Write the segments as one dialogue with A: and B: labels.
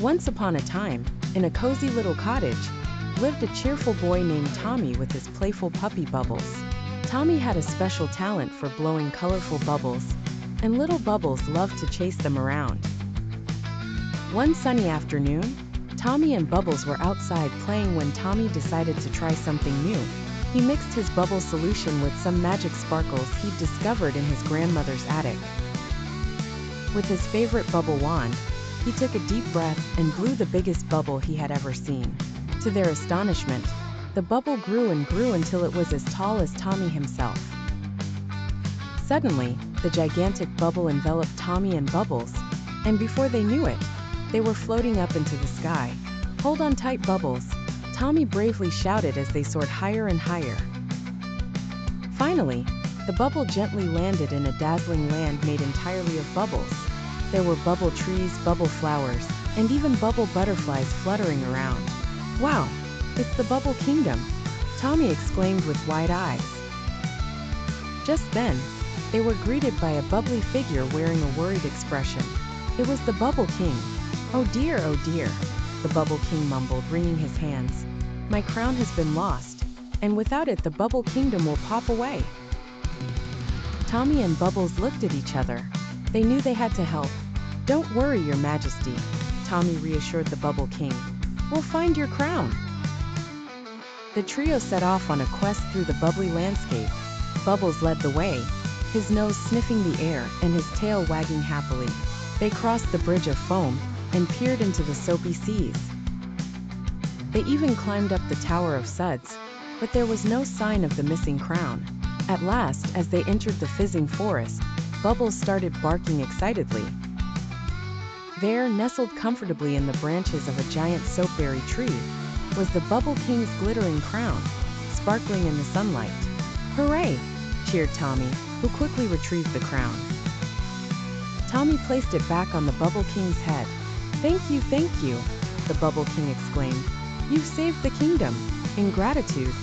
A: Once upon a time, in a cozy little cottage, lived a cheerful boy named Tommy with his playful puppy Bubbles. Tommy had a special talent for blowing colorful bubbles, and little Bubbles loved to chase them around. One sunny afternoon, Tommy and Bubbles were outside playing when Tommy decided to try something new. He mixed his bubble solution with some magic sparkles he'd discovered in his grandmother's attic. With his favorite bubble wand, he took a deep breath and blew the biggest bubble he had ever seen. To their astonishment, the bubble grew and grew until it was as tall as Tommy himself. Suddenly, the gigantic bubble enveloped Tommy and Bubbles, and before they knew it, they were floating up into the sky. "Hold on tight, Bubbles," Tommy bravely shouted as they soared higher and higher. Finally, the bubble gently landed in a dazzling land made entirely of bubbles. There were bubble trees, bubble flowers, and even bubble butterflies fluttering around. "Wow, it's the Bubble Kingdom!" Tommy exclaimed with wide eyes. Just then, they were greeted by a bubbly figure wearing a worried expression. It was the Bubble King. Oh dear, the Bubble King mumbled, wringing his hands. "My crown has been lost, and without it the Bubble Kingdom will pop away." Tommy and Bubbles looked at each other. They knew they had to help. "Don't worry, Your Majesty," Tommy reassured the Bubble King. "We'll find your crown." The trio set off on a quest through the bubbly landscape. Bubbles led the way, his nose sniffing the air and his tail wagging happily. They crossed the bridge of foam and peered into the soapy seas. They even climbed up the Tower of Suds, but there was no sign of the missing crown. At last, as they entered the Fizzing Forest, Bubbles started barking excitedly. There, nestled comfortably in the branches of a giant soapberry tree, was the Bubble King's glittering crown, sparkling in the sunlight. "Hooray!" cheered Tommy, who quickly retrieved the crown. Tommy placed it back on the Bubble King's head. Thank you, the Bubble King exclaimed. "You've saved the kingdom." In gratitude,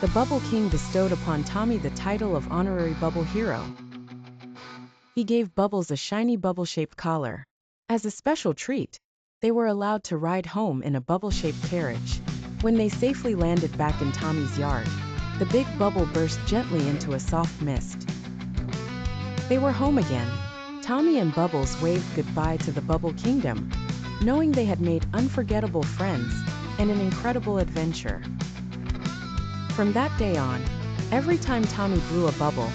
A: the Bubble King bestowed upon Tommy the title of Honorary Bubble Hero. He gave Bubbles a shiny bubble-shaped collar. As a special treat, they were allowed to ride home in a bubble-shaped carriage. When they safely landed back in Tommy's yard, the big bubble burst gently into a soft mist. They were home again. Tommy and Bubbles waved goodbye to the Bubble Kingdom, knowing they had made unforgettable friends and an incredible adventure. From that day on, every time Tommy blew a bubble,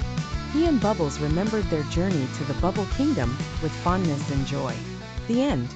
A: he and Bubbles remembered their journey to the Bubble Kingdom with fondness and joy. The end.